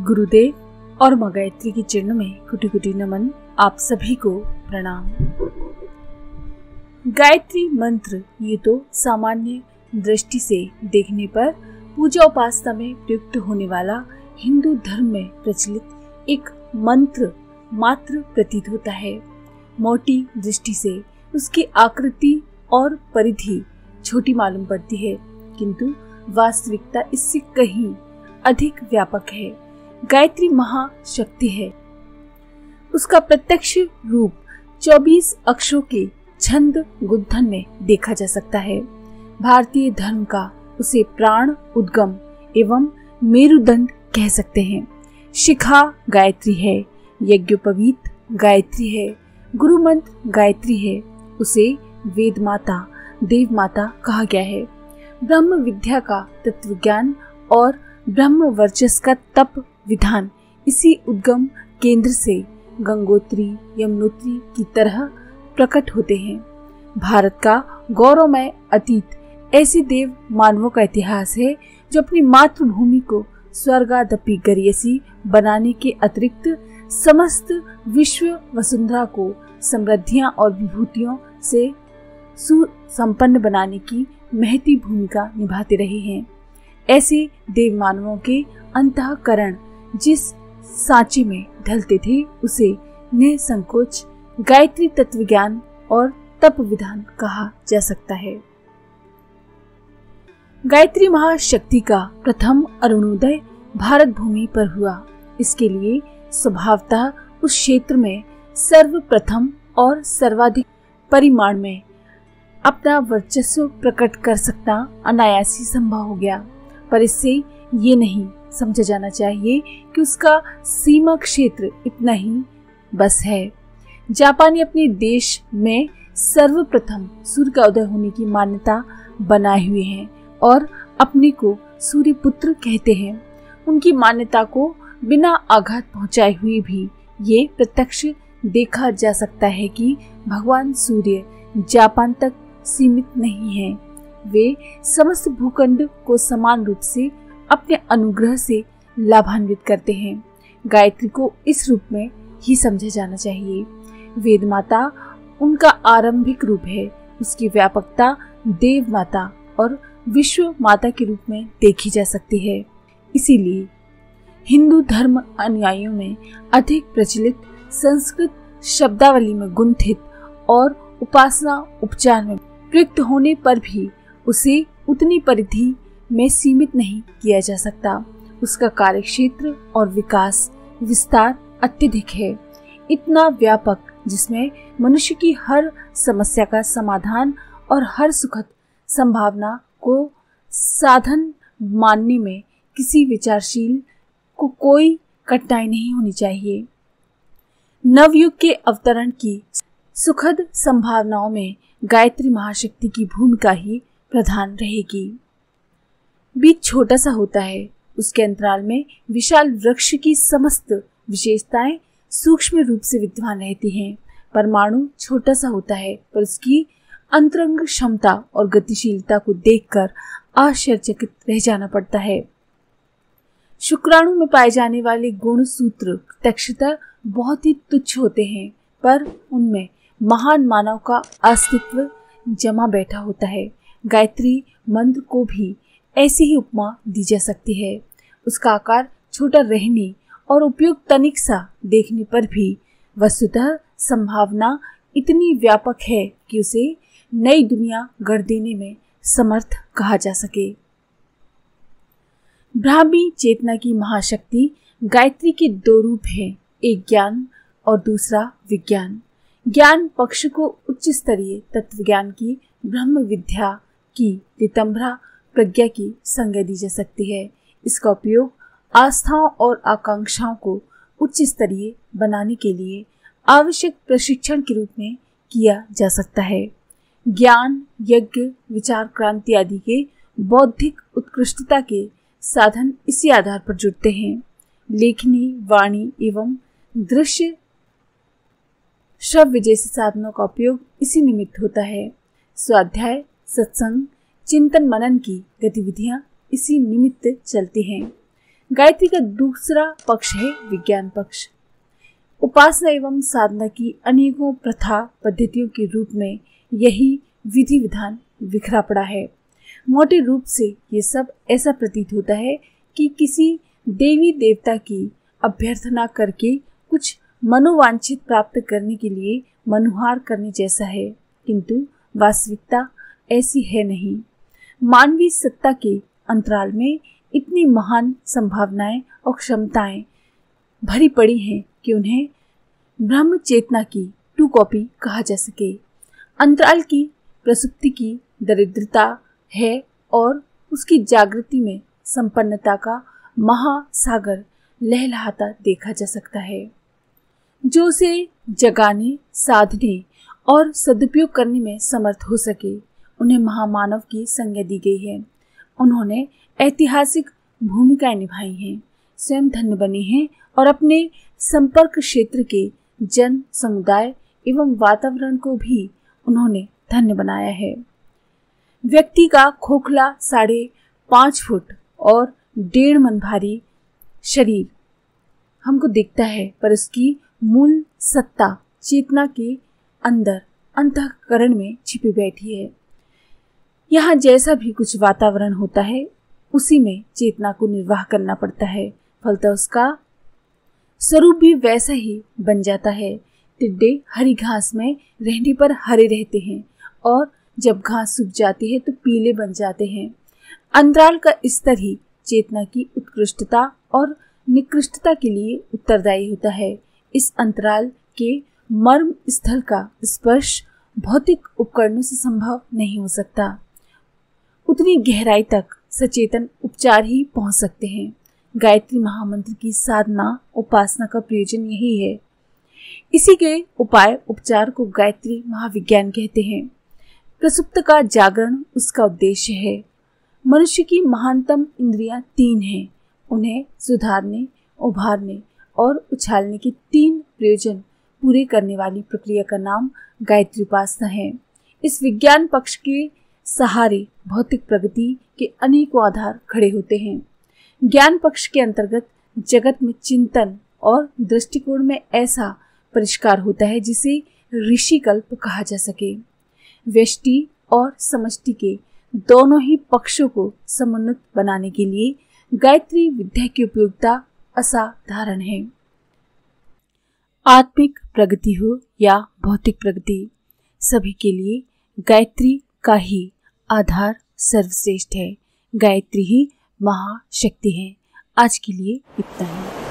गुरुदेव और मां गायत्री के चरणों में कोटि कोटि नमन। आप सभी को प्रणाम। गायत्री मंत्र ये तो सामान्य दृष्टि से देखने पर पूजा उपासना में प्रयुक्त होने वाला हिंदू धर्म में प्रचलित एक मंत्र मात्र प्रतीत होता है। मोटी दृष्टि से उसकी आकृति और परिधि छोटी मालूम पड़ती है, किंतु वास्तविकता इससे कहीं अधिक व्यापक है। गायत्री महाशक्ति है। उसका प्रत्यक्ष रूप 24 अक्षरों के छंद गुंथन में देखा जा सकता है। भारतीय धर्म का उसे प्राण उद्गम एवं मेरुदंड कह सकते हैं। शिखा गायत्री है, यज्ञोपवीत गायत्री है, गुरु मंत्र गायत्री है। उसे वेद माता, देव माता कहा गया है। ब्रह्म विद्या का तत्व ज्ञान और ब्रह्म वर्चस्व का तप विधान इसी उद्गम केंद्र से गंगोत्री यमुनोत्री की तरह प्रकट होते हैं। भारत का गौरवमय अतीत ऐसे देव मानवों का इतिहास है जो अपनी मातृभूमि को स्वर्गादपि गरीयसी बनाने के अतिरिक्त समस्त विश्व वसुंधरा को समृद्धियां और विभूतियों से सुसंपन्न बनाने की महती भूमिका निभाते रहे हैं। ऐसे देव मानवों के अंतःकरण जिस सांचे में ढलते थे उसे निसंकोच गायत्री तत्वज्ञान और तप विधान कहा जा सकता है। गायत्री महाशक्ति का प्रथम अरुणोदय भारत भूमि पर हुआ। इसके लिए स्वभावतः उस क्षेत्र में सर्वप्रथम और सर्वाधिक परिमाण में अपना वर्चस्व प्रकट कर सकना अनायासी संभव हो गया। पर इससे ये नहीं समझा जाना चाहिए कि उसका सीमा क्षेत्र इतना ही बस है। जापानी अपने देश में सर्वप्रथम सूर्य का उदय होने की मान्यता बनाए हुए हैं और अपने को सूर्य पुत्र कहते हैं। उनकी मान्यता को बिना आघात पहुंचाए हुए भी ये प्रत्यक्ष देखा जा सकता है कि भगवान सूर्य जापान तक सीमित नहीं है। वे समस्त भूखंड को समान रूप से अपने अनुग्रह से लाभान्वित करते हैं। गायत्री को इस रूप में ही समझा जाना चाहिए। वेद माता उनका आरंभिक रूप है। उसकी व्यापकता देव माता और विश्व माता के रूप में देखी जा सकती है। इसीलिए हिंदू धर्म अनुयायियों में अधिक प्रचलित संस्कृत शब्दावली में गुंथित और उपासना उपचार में प्रयुक्त होने पर भी उसे उतनी परिधि में सीमित नहीं किया जा सकता। उसका कार्यक्षेत्र और विकास विस्तार अत्यधिक है, इतना व्यापक जिसमें मनुष्य की हर समस्या का समाधान और हर सुखद संभावना को साधन मानने में किसी विचारशील को कोई कठिनाई नहीं होनी चाहिए। नवयुग के अवतरण की सुखद संभावनाओं में गायत्री महाशक्ति की भूमिका ही प्रधान रहेगी। बीज छोटा सा होता है, उसके अंतराल में विशाल वृक्ष की समस्त विशेषताएं सूक्ष्म रूप से विद्यमान रहती हैं। परमाणु छोटा सा होता है, पर उसकी अंतरंग क्षमता और गतिशीलता को देखकर आश्चर्यचकित रह जाना पड़ता है। शुक्राणु में पाए जाने वाले गुण सूत्र प्रत्यक्षतः बहुत ही तुच्छ होते हैं, पर उनमें महान मानव का अस्तित्व जमा बैठा होता है। गायत्री मंत्र को भी ऐसी ही उपमा दी जा सकती है। उसका आकार छोटा रहने और उपयोग तनिक सा देखने पर भी वस्तुतः संभावना इतनी व्यापक है कि उसे नई दुनिया गढ़ देने में समर्थ कहा जा सके। ब्राह्मी चेतना की महाशक्ति गायत्री के दो रूप हैं, एक ज्ञान और दूसरा विज्ञान। ज्ञान पक्ष को उच्च स्तरीय तत्व ज्ञान की ब्रह्म विद्या की रितंभरा प्रज्ञा की संज्ञा दी जा सकती है। इसका उपयोग आस्थाओं और आकांक्षाओं को उच्च स्तरीय बनाने के लिए आवश्यक प्रशिक्षण के रूप में किया जा सकता है। ज्ञान, यज्ञ, विचार क्रांति आदि के बौद्धिक उत्कृष्टता के साधन इसी आधार पर जुड़ते हैं। लेखनी, वाणी एवं दृश्य श्रव्य जैसे साधनों का उपयोग इसी निमित्त होता है। स्वाध्याय, सत्संग, चिंतन मनन की गतिविधियां इसी निमित्त चलती हैं। गायत्री का दूसरा पक्ष है विज्ञान पक्ष। उपासना एवं साधना की अनेकों प्रथा पद्धतियों के रूप में यही विधि विधान बिखरा पड़ा है। मोटे रूप से ये सब ऐसा प्रतीत होता है कि किसी देवी देवता की अभ्यर्थना करके कुछ मनोवांछित प्राप्त करने के लिए मनुहार करने जैसा है, किंतु वास्तविकता ऐसी है नहीं। मानवीय सत्ता के अंतराल में इतनी महान संभावनाएं और क्षमताएं भरी पड़ी हैं कि उन्हें ब्रह्म चेतना की टू कॉपी कहा जा सके। अंतराल की प्रसुप्ति की दरिद्रता है और उसकी जागृति में संपन्नता का महासागर लहलहाता देखा जा सकता है। जो उसे जगाने, साधने और सदुपयोग करने में समर्थ हो सके, उन्हें महामानव की संज्ञा दी गई है। उन्होंने ऐतिहासिक भूमिकाएं निभाई हैं, स्वयं धन्य बने हैं और अपने संपर्क क्षेत्र के जन समुदाय एवं वातावरण को भी उन्होंने धन्य बनाया है। व्यक्ति का खोखला 5.5 फुट और 1.5 मन भारी शरीर हमको दिखता है, पर उसकी मूल सत्ता चेतना के अंदर अंतःकरण में छिपी बैठी है। यहाँ जैसा भी कुछ वातावरण होता है, उसी में चेतना को निर्वाह करना पड़ता है। फलतः उसका स्वरूप भी वैसा ही बन जाता है। टिड्डे हरी घास में रहने पर हरे रहते हैं और जब घास सूख जाती है तो पीले बन जाते हैं। अंतराल का स्तर ही चेतना की उत्कृष्टता और निकृष्टता के लिए उत्तरदायी होता है। इस अंतराल के मर्म स्थल का स्पर्श भौतिक उपकरणों से संभव नहीं हो सकता। उतनी गहराई तक सचेतन उपचार ही पहुंच सकते हैं। गायत्री महामंत्र की साधना उपासना का प्रयोजन यही है। इसी के उपाय उपचार को गायत्री महाविज्ञान कहते हैं। प्रसुप्त का जागरण उसका उद्देश्य है। मनुष्य की महानतम इंद्रियां 3 हैं। उन्हें सुधारने, उभारने और उछालने के 3 प्रयोजन पूरे करने वाली प्रक्रिया का नाम गायत्री उपासना है। इस विज्ञान पक्ष के सहारे भौतिक प्रगति के अनेकों आधार खड़े होते हैं। ज्ञान पक्ष के अंतर्गत जगत में चिंतन और दृष्टिकोण में ऐसा परिष्कार होता है जिसे ऋषिकल्प कहा जा सके। व्यष्टि और समष्टि के दोनों ही पक्षों को समुन्नत बनाने के लिए गायत्री विद्या की उपयोगिता असाधारण है। आत्मिक प्रगति हो या भौतिक प्रगति, सभी के लिए गायत्री का ही आधार सर्वश्रेष्ठ है। गायत्री ही महाशक्ति है। आज के लिए इतना ही।